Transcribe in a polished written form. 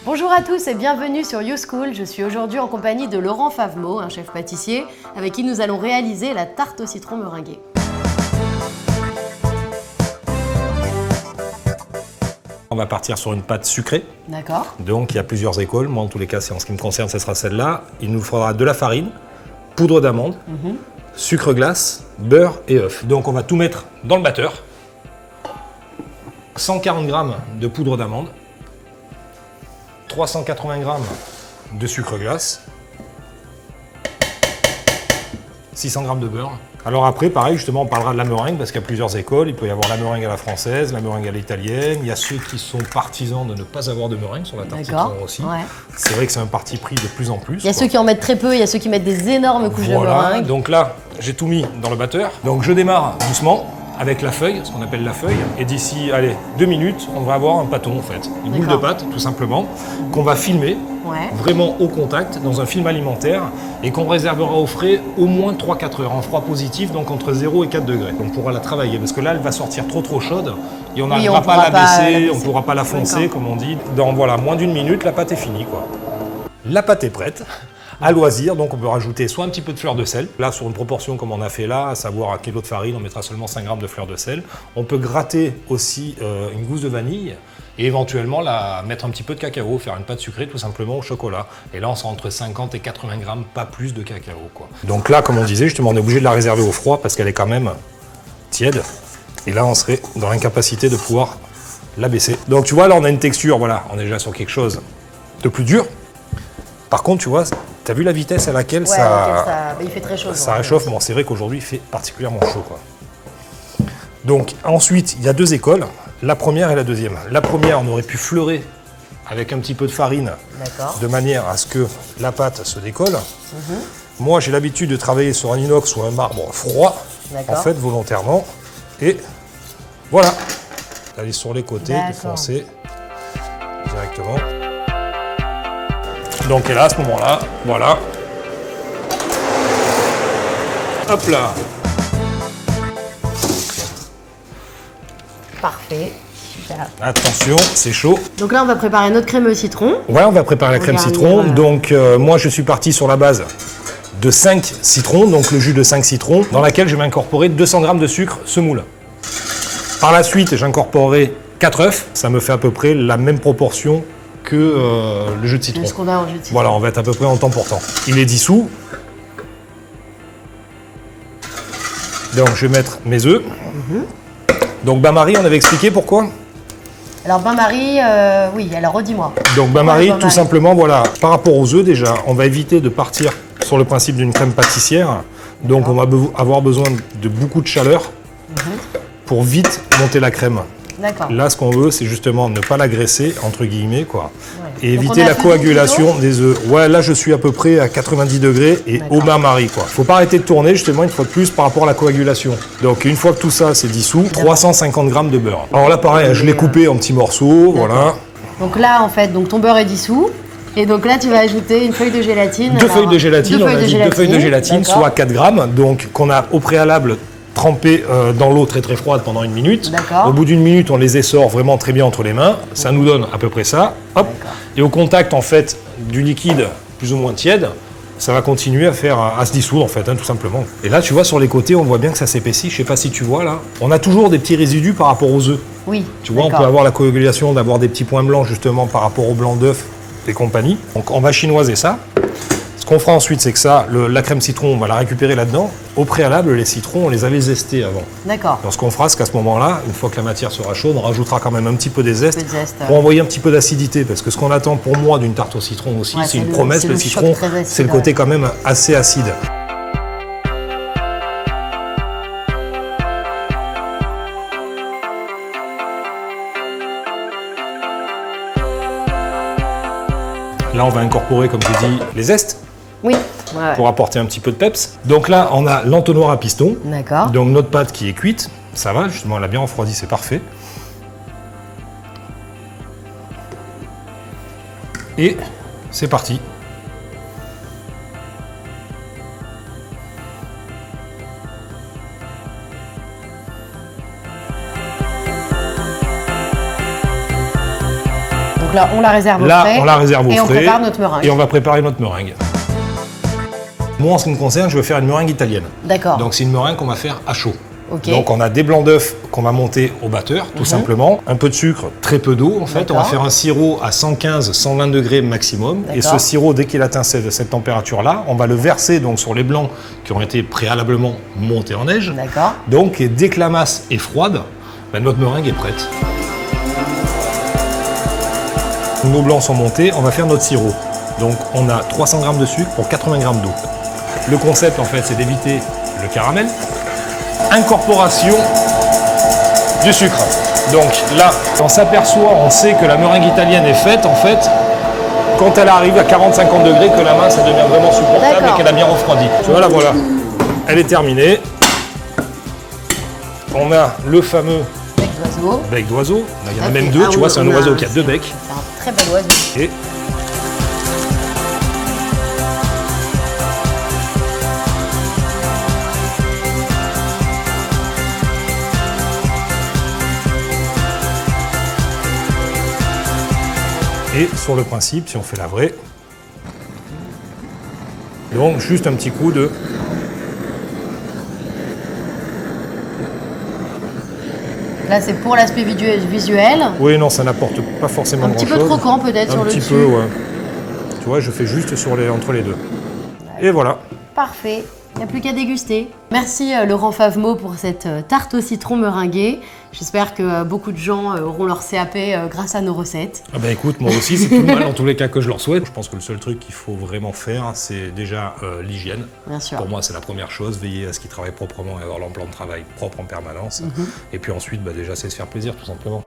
Bonjour à tous et bienvenue sur YouSchool. Je suis aujourd'hui en compagnie de Laurent Favmeau, un chef pâtissier, avec qui nous allons réaliser la tarte au citron meringuée. On va partir sur une pâte sucrée. D'accord. Donc il y a plusieurs écoles. Moi en tous les cas, en ce qui me concerne, ce sera celle-là. Il nous faudra de la farine, poudre d'amande, sucre glace, beurre et œuf. Donc on va tout mettre dans le batteur. 140 g de poudre d'amande, 380 g de sucre glace, 600 g de beurre. Alors après, pareil, justement, on parlera de la meringue parce qu'il y a plusieurs écoles. Il peut y avoir la meringue à la française, la meringue à l'italienne. Il y a ceux qui sont partisans de ne pas avoir de meringue sur la tarte citron aussi. Ouais. C'est vrai que c'est un parti pris de plus en plus. Il y a ceux qui en mettent très peu, il y a ceux qui mettent des énormes couches de meringue. Donc là, j'ai tout mis dans le batteur. Donc je démarre doucement avec la feuille, ce qu'on appelle la feuille. Et d'ici, allez, 2 minutes, on va avoir un pâton en fait. Une boule de pâte, tout simplement, qu'on va filmer. Ouais. Vraiment au contact, dans un film alimentaire, et qu'on réservera au frais au moins 3-4 heures, en froid positif, donc entre 0 et 4 degrés. On pourra la travailler, parce que là, elle va sortir trop chaude, et on n'arrivera pas à la baisser, on ne pourra pas la foncer, comme on dit. Dans voilà, moins d'une minute, la pâte est finie, quoi. La pâte est prête, à loisir, donc on peut rajouter soit un petit peu de fleur de sel, là sur une proportion comme on a fait là, à savoir un kilo de farine, on mettra seulement 5 g de fleur de sel. On peut gratter aussi une gousse de vanille, et éventuellement mettre un petit peu de cacao, faire une pâte sucrée tout simplement au chocolat. Et là on sera entre 50 et 80 g, pas plus de cacao, quoi. Donc là, comme on disait, justement, on est obligé de la réserver au froid parce qu'elle est quand même tiède. Et là on serait dans l'incapacité de pouvoir la baisser. Donc tu vois, là on a une texture, voilà, on est déjà sur quelque chose de plus dur. Par contre, tu vois, t'as vu la vitesse à laquelle il fait très chaud. Ça réchauffe. Bon, c'est vrai qu'aujourd'hui il fait particulièrement chaud, quoi. Donc ensuite, il y a 2 écoles. La première et la deuxième. La première, on aurait pu fleurer avec un petit peu de farine, de manière à ce que la pâte se décolle. Moi, j'ai l'habitude de travailler sur un inox ou un marbre froid, en fait, volontairement. Et voilà, d'aller sur les côtés, de foncer directement. Donc, et là, à ce moment-là, voilà. Hop là. Parfait, super. Attention, c'est chaud. Donc là, on va préparer notre crème au citron. Ouais, on va préparer la crème citron. Voilà. Donc moi, je suis parti sur la base de 5 citrons, donc le jus de 5 citrons, dans laquelle je vais incorporer 200 g de sucre semoule. Par la suite, j'incorporerai 4 œufs. Ça me fait à peu près la même proportion que le jus de citron. Ce qu'on a en jus de citron. Voilà, on va être à peu près en temps pour temps. Il est dissous. Donc je vais mettre mes œufs. Donc bain-marie, on avait expliqué pourquoi? Alors bain-marie, oui, alors redis-moi. Donc bain-marie, tout simplement, voilà, par rapport aux œufs déjà, on va éviter de partir sur le principe d'une crème pâtissière. Donc on va avoir besoin de beaucoup de chaleur pour vite monter la crème. Là, ce qu'on veut, c'est justement ne pas la graisser, entre guillemets, quoi. Et éviter la coagulation des œufs. Ouais, là, je suis à peu près à 90 degrés et au bain-marie, quoi. Faut pas arrêter de tourner, justement, une fois de plus, par rapport à la coagulation. Donc, une fois que tout ça, c'est dissous, 350 g de beurre. Alors là, pareil, je l'ai coupé en petits morceaux, voilà. Donc là, en fait, donc ton beurre est dissous. Et donc là, tu vas ajouter une feuille de gélatine. 2 feuilles de gélatine, on a dit 2 feuilles de gélatine, soit 4 g, donc qu'on a au préalable trempé dans l'eau très très froide pendant 1 minute. Au bout d'1 minute, on les essore vraiment très bien entre les mains. Ça nous donne à peu près ça. Hop. Et au contact en fait du liquide plus ou moins tiède, ça va continuer à se dissoudre en fait, tout simplement. Et là, tu vois, sur les côtés, on voit bien que ça s'épaissit. Je sais pas si tu vois là. On a toujours des petits résidus par rapport aux œufs. Oui. Tu vois, on peut avoir la coagulation d'avoir des petits points blancs justement par rapport au blanc d'œuf et compagnie. Donc on va chinoiser ça. Ce qu'on fera ensuite, c'est que ça, la crème citron, on va la récupérer là-dedans. Au préalable, les citrons, on les avait zestés avant. Donc ce qu'on fera, c'est qu'à ce moment-là, une fois que la matière sera chaude, on rajoutera quand même un petit peu des zestes pour envoyer un petit peu d'acidité. Parce que ce qu'on attend pour moi d'une tarte au citron aussi, c'est une promesse, le citron, c'est le côté quand même assez acide. Là, on va incorporer, comme je dis, les zestes. Oui. Pour apporter un petit peu de peps. Donc là, on a l'entonnoir à piston. Donc notre pâte qui est cuite, ça va, justement, elle a bien refroidi, c'est parfait. Et c'est parti. Donc là, on la réserve au Là, frais. on la réserve au frais. Et on prépare notre meringue. Et on va préparer notre meringue. Moi, en ce qui me concerne, je veux faire une meringue italienne. D'accord. Donc, c'est une meringue qu'on va faire à chaud. Ok. Donc, on a des blancs d'œufs qu'on va monter au batteur, tout simplement. Un peu de sucre, très peu d'eau, en fait. On va faire un sirop à 115-120 degrés maximum. Et ce sirop, dès qu'il atteint cette température-là, on va le verser donc sur les blancs qui ont été préalablement montés en neige. D'accord. Donc, et dès que la masse est froide, ben, notre meringue est prête. Nos blancs sont montés, on va faire notre sirop. Donc, on a 300 g de sucre pour 80 g d'eau. Le concept, en fait, c'est d'éviter le caramel. Incorporation du sucre. Donc là, on s'aperçoit, on sait que la meringue italienne est faite, en fait, quand elle arrive à 40-50 degrés, que la main, ça devient vraiment supportable et qu'elle a bien refroidi. Tu vois, là, voilà. Elle est terminée. On a le fameux bec d'oiseau. Il y en a même deux, tu vois, c'est un oiseau qui a deux becs. C'est un très bel oiseau. Et Et sur le principe, si on fait la vraie, donc juste un petit coup de... Là, c'est pour l'aspect visuel. Oui, non, ça n'apporte pas forcément grand-chose. Un petit peu croquant peut-être sur le dessus. Un petit peu, ouais. Tu vois, je fais juste entre les deux. Et voilà. Parfait. Il n'y a plus qu'à déguster. Merci Laurent Favmeau pour cette tarte au citron meringuée. J'espère que beaucoup de gens auront leur CAP grâce à nos recettes. Ah ben écoute, moi aussi, c'est tout le mal en tous les cas que je leur souhaite. Je pense que le seul truc qu'il faut vraiment faire, c'est déjà l'hygiène. Bien sûr. Pour moi, c'est la première chose, veiller à ce qu'ils travaillent proprement et avoir leur plan de travail propre en permanence. Et puis ensuite, bah, déjà, c'est se faire plaisir, tout simplement.